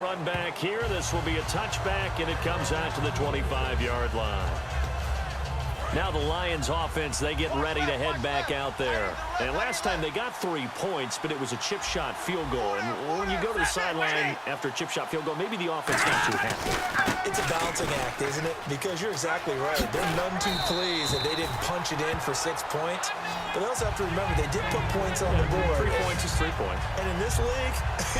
Run back here. This will be a touchback, and it comes out to the 25-yard line. Now the Lions offense, they get ready to head back out there. And last time they got 3 points, but it was a chip shot field goal. And when you go to the sideline after a chip shot field goal, maybe the offense not too happy. It's a balancing act, isn't it? Because you're exactly right. They're none too pleased that they didn't punch it in for 6 points. But they also have to remember they did put points on the board. 3 points is 3 points. And in this league,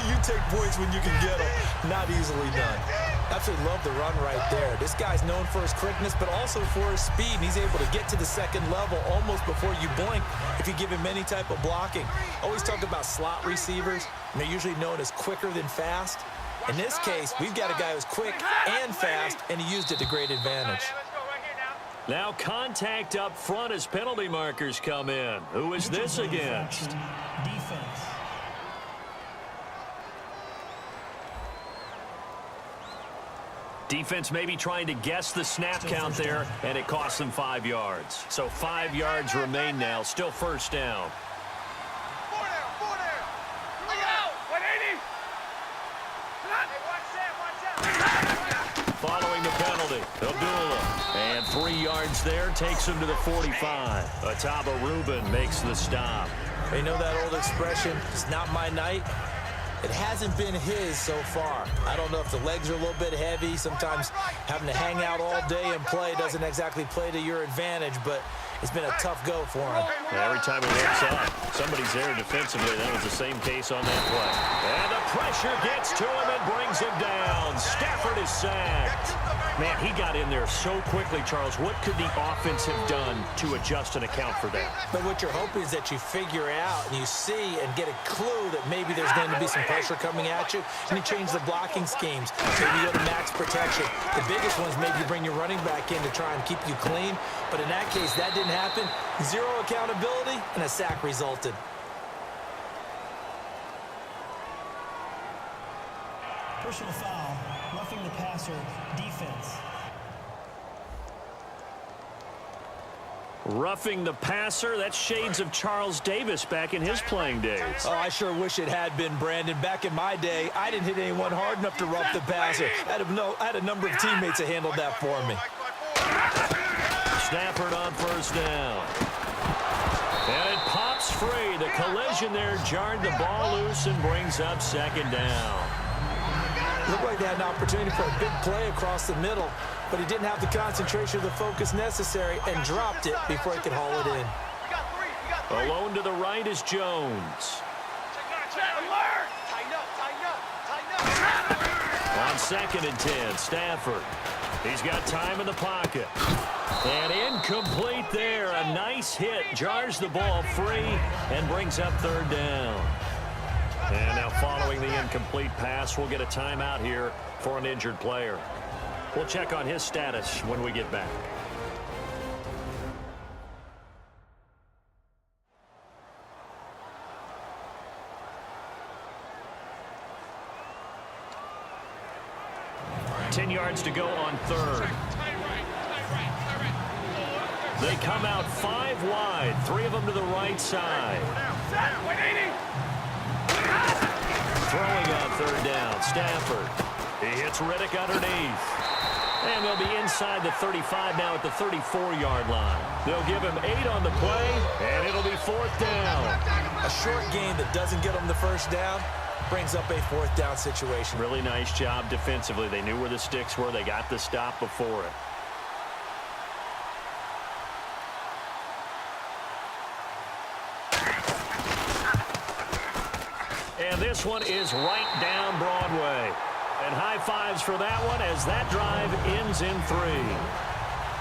you take points when you can get them. Not easily done. Absolutely love the run right there. This guy's known for his quickness, but also for his speed. And he's able to get to the second level almost before you blink if you give him any type of blocking. Always talk about slot receivers, and they're usually known as quicker than fast. In this case, we've got a guy who's quick and fast, and he used it to great advantage. Now contact up front as penalty markers come in. Who is this against? Defense. Defense maybe trying to guess the snap count there, and it costs them 5 yards. So 5 yards remain now, still first down. Following the penalty, Abdullah. And 3 yards there takes him to the 45. Ataba Rubin makes the stop. You know that old expression, it's not my night? It hasn't been his so far. I don't know if the legs are a little bit heavy. Sometimes having to hang out all day and play doesn't exactly play to your advantage, but it's been a tough go for him. And every time he looks up, somebody's there defensively. That was the same case on that play. And the pressure gets to him and brings him down. Stafford is sacked. Man, he got in there so quickly, Charles. What could the offense have done to adjust and account for that? But what you're hoping is that you figure out and you see and get a clue that maybe there's going to be some pressure coming at you, and you change the blocking schemes. Maybe you go to max protection. The biggest one is maybe you bring your running back in to try and keep you clean. But in that case, that didn't happen. Zero accountability, and a sack resulted. Personal foul, roughing the passer, defense. Roughing the passer, that's shades of Charles Davis back in his playing days. Oh, I sure wish it had been, Brandon. Back in my day, I didn't hit anyone hard enough to rough the passer. I had a number of teammates that handled that for me. Stafford on first down. And it pops free. The collision there jarred the ball loose and brings up second down. Looked like they had an opportunity for a big play across the middle, but he didn't have the concentration or the focus necessary and dropped it before he could haul it in. Alone to the right is Jones. On 2nd and 10, Stafford. He's got time in the pocket. And incomplete there. A nice hit. Jars the ball free and brings up 3rd down. And now following the incomplete pass, we'll get a timeout here for an injured player. We'll check on his status when we get back. Ten yards to go on 3rd. They come out 5 wide, 3 of them to the right side. Throwing on 3rd down, Stafford. He hits Riddick underneath. And they'll be inside the 35 now at the 34-yard line. They'll give him 8 on the play, and it'll be 4th down. A short game that doesn't get them the first down brings up a 4th down situation. Really nice job defensively. They knew where the sticks were. They got the stop before it. And this one is right down Broadway. And high fives for that one as that drive ends in 3.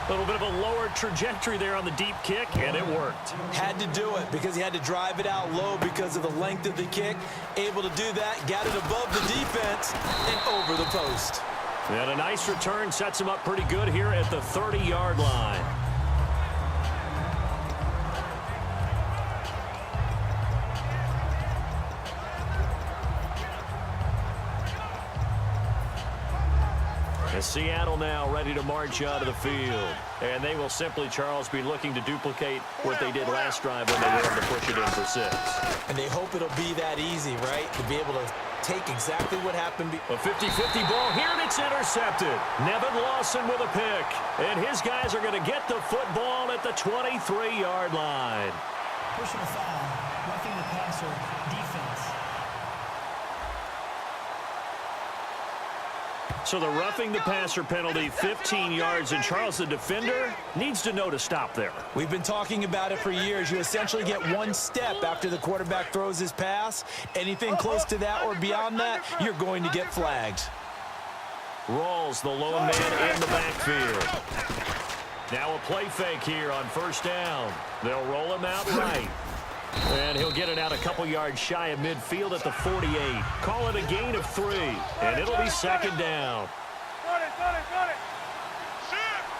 A little bit of a lower trajectory there on the deep kick, and it worked. Had to do it because he had to drive it out low because of the length of the kick. Able to do that, got it above the defense and over the post. And a nice return sets him up pretty good here at the 30-yard line. As Seattle now ready to march out of the field. And they will simply, Charles, be looking to duplicate what they did last drive when they were able to push it in for 6. And they hope it'll be that easy, right? To be able to take exactly what happened. A 50-50 ball here, and it's intercepted. Nevin Lawson with a pick. And his guys are going to get the football at the 23-yard line. Personal foul, roughing the passer, defense. So the roughing the passer penalty, 15 yards, and Charles, the defender, needs to know to stop there. We've been talking about it for years. You essentially get one step after the quarterback throws his pass. Anything close to that or beyond that, you're going to get flagged. Rawls, the lone man in the backfield. Now a play fake here on first down. They'll roll him out right. And he'll get it out a couple yards shy of midfield at the 48. Call it a gain of 3, and it'll be second down. Got it.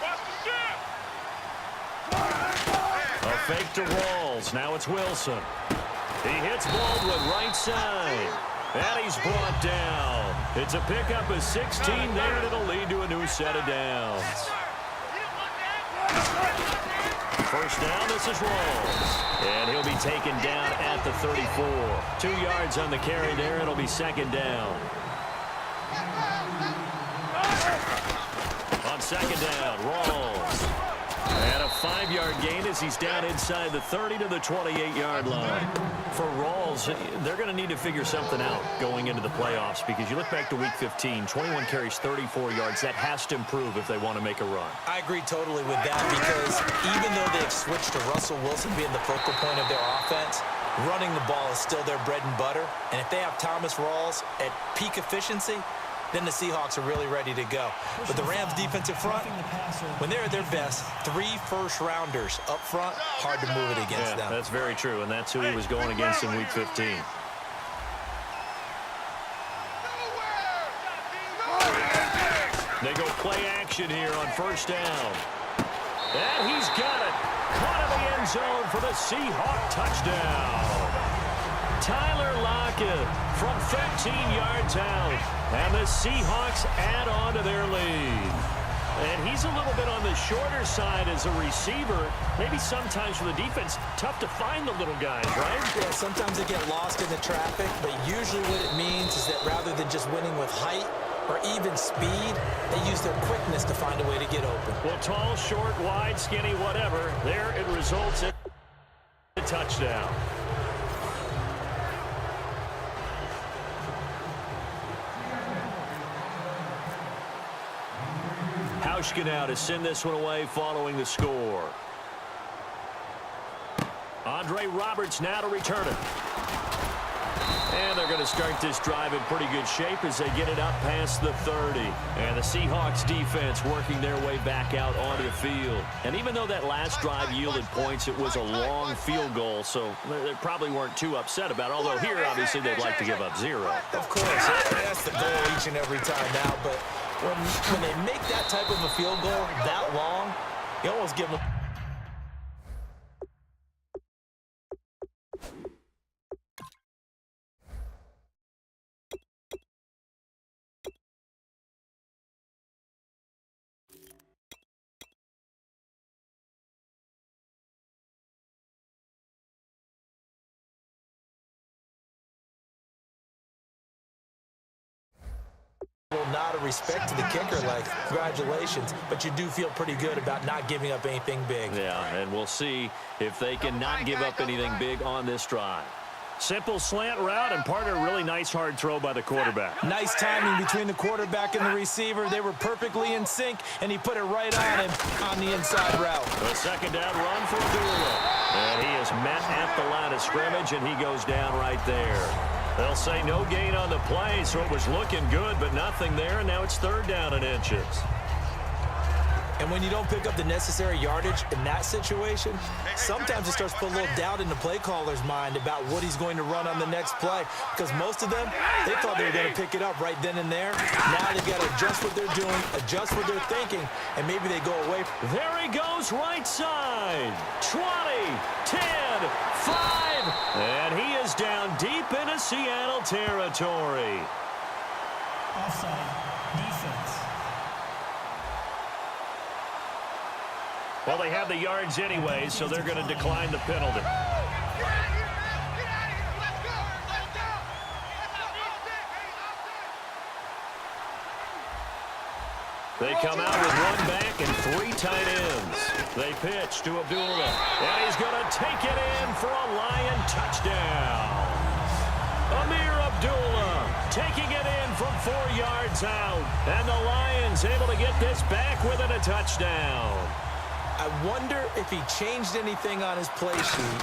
Watch the A fake to Rawls. Now it's Wilson. He hits Baldwin right side. And he's brought down. It's a pickup of 16 there, and it'll lead to a new set of downs. First down, this is Rawls. And he'll be taken down at the 34. 2 yards on the carry there. It'll be second down. On second down, Rawls. And a 5-yard gain as he's down inside the 30 to the 28-yard line. For Rawls, they're going to need to figure something out going into the playoffs, because you look back to Week 15, 21 carries, 34 yards. That has to improve if they want to make a run. I agree totally with that, because even though they've switched to Russell Wilson being the focal point of their offense, running the ball is still their bread and butter. And if they have Thomas Rawls at peak efficiency, then the Seahawks are really ready to go. But the Rams defensive front, when they're at their best, 3 first-rounders up front, hard to move it against them. That's very true, and that's who he was going against in Week 15. They go play action here on first down. And he's got it. Caught in the end zone for the Seahawk touchdown. Tyler Lockett from 13 yards out. And the Seahawks add on to their lead. And he's a little bit on the shorter side as a receiver. Maybe sometimes for the defense, tough to find the little guys, right? Yeah, sometimes they get lost in the traffic, but usually what it means is that rather than just winning with height or even speed, they use their quickness to find a way to get open. Well, tall, short, wide, skinny, whatever, there it results in a touchdown. Hauschka now to send this one away following the score. Andre Roberts now to return it. And they're going to start this drive in pretty good shape as they get it up past the 30. And the Seahawks defense working their way back out onto the field. And even though that last drive yielded points, it was a long field goal, so they probably weren't too upset about it. Although here, obviously, they'd like to give up 0. Of course, that's the goal each and every time now, but when they make that type of a field goal that long, you almost give them. Nod of respect to the kicker, like, congratulations, but you do feel pretty good about not giving up anything big. Yeah, and we'll see if they can not give up anything big on this drive. Simple slant route, and part of a really nice hard throw by the quarterback. Nice timing between the quarterback and the receiver. They were perfectly in sync, and he put it right on him on the inside route. The second down run for Abdullah. And he is met at the line of scrimmage, and he goes down right there. They'll say no gain on the play, so it was looking good, but nothing there, and now it's third down and inches. And when you don't pick up the necessary yardage in that situation, sometimes it starts to put a little doubt in the play caller's mind about what he's going to run on the next play. Because most of them, they thought they were going to pick it up right then and there. Now they've got to adjust what they're doing, adjust what they're thinking, and maybe they go away. There he goes, right side. 20, 10, 5, and he is down deep into Seattle territory. Offside, defense. Well, they have the yards anyway, so they're going to decline the penalty. They come out with one back and 3 tight ends. They pitch to Abdullah, and he's going to take it in for a Lion touchdown. Amir Abdullah taking it in from 4 yards out, and the Lions able to get this back within a touchdown. I wonder if he changed anything on his play sheet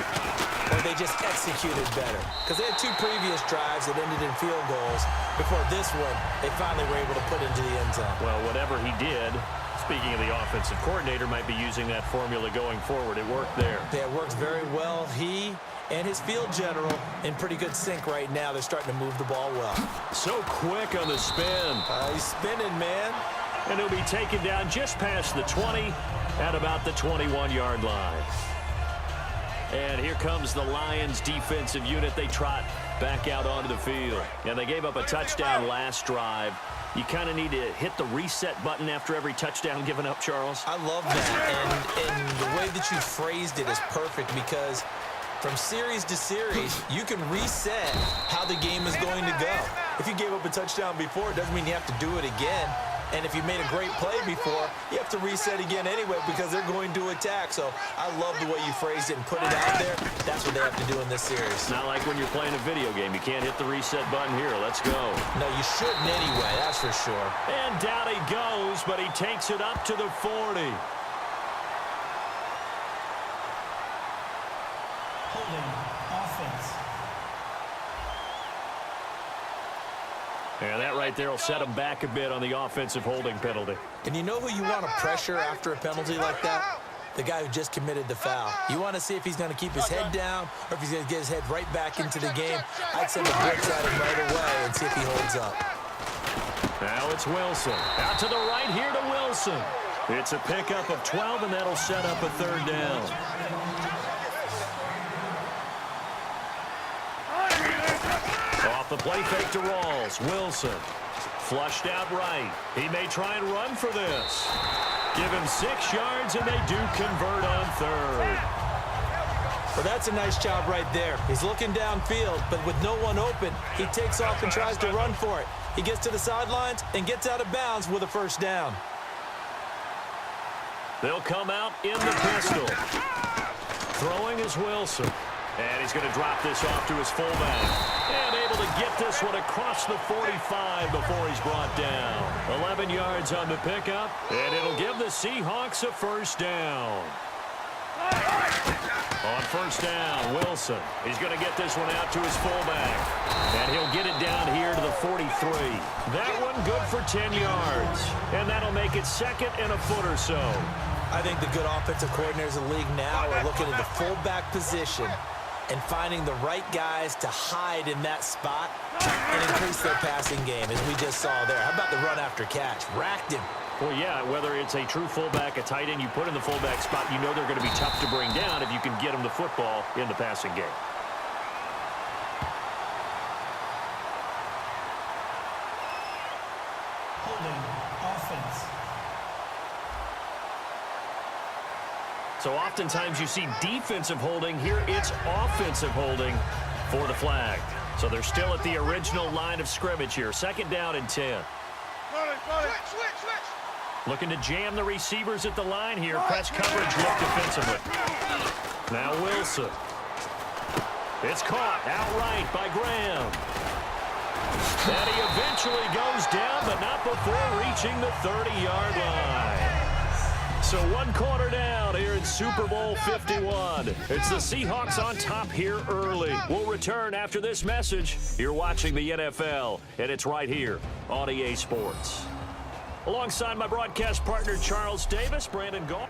or they just executed better. Because they had 2 previous drives that ended in field goals. Before this one, they finally were able to put into the end zone. Well, whatever he did, speaking of the offensive coordinator, might be using that formula going forward. It worked there. Yeah, it worked very well. He and his field general in pretty good sync right now. They're starting to move the ball well. So quick on the spin. He's spinning, man. And he'll be taken down just past the 20 at about the 21-yard line. And here comes the Lions defensive unit. They trot back out onto the field. And they gave up a touchdown last drive. You kind of need to hit the reset button after every touchdown given up, Charles. I love that. And the way that you phrased it is perfect because from series to series, you can reset how the game is going to go. If you gave up a touchdown before, it doesn't mean you have to do it again. And if you made a great play before, you have to reset again anyway because they're going to attack. So I love the way you phrased it and put it out there. That's what they have to do in this series. It's not like when you're playing a video game. You can't hit the reset button here. Let's go. No, you shouldn't anyway, that's for sure. And down he goes, but he takes it up to the 40. Holding offense. And that right there will set him back a bit on the offensive holding penalty. And you know who you want to pressure after a penalty like that? The guy who just committed the foul. You want to see if he's going to keep his head down or if he's going to get his head right back into the game. I'd send the blitz at him right away and see if he holds up. Now it's Wilson. Out to the right here to Wilson. It's a pickup of 12, and that'll set up a 3rd down. Off the play fake to Rawls. Wilson flushed out right. He may try and run for this. Give him 6 yards, and they do convert on 3rd. Well, that's a nice job right there. He's looking downfield, but with no one open, he takes off and tries to run for it. He gets to the sidelines and gets out of bounds with a 1st down. They'll come out in the pistol. Throwing is Wilson. And he's going to drop this off to his fullback. And able to get this one across the 45 before he's brought down. 11 yards on the pickup. And it'll give the Seahawks a 1st down. On 1st down, Wilson. He's going to get this one out to his fullback. And he'll get it down here to the 43. That one good for 10 yards. And that'll make it 2nd and a foot or so. I think the good offensive coordinators in the league now are looking at the fullback position and finding the right guys to hide in that spot and increase their passing game, as we just saw there. How about the run after catch? Racked him. Well, yeah, whether it's a true fullback, a tight end, you put in the fullback spot, you know they're going to be tough to bring down if you can get them the football in the passing game. Holding offense. So oftentimes you see defensive holding. Here it's offensive holding for the flag. So they're still at the original line of scrimmage here. 2nd down and 10. Looking to jam the receivers at the line here. Press coverage look defensively. Now Wilson. It's caught outright by Graham. And he eventually goes down, but not before reaching the 30-yard line. So 1 quarter down here in Super Bowl 51. It's the Seahawks on top here early. We'll return after this message. You're watching the NFL, and it's right here on EA Sports. Alongside my broadcast partner, Charles Davis, Brandon Gault.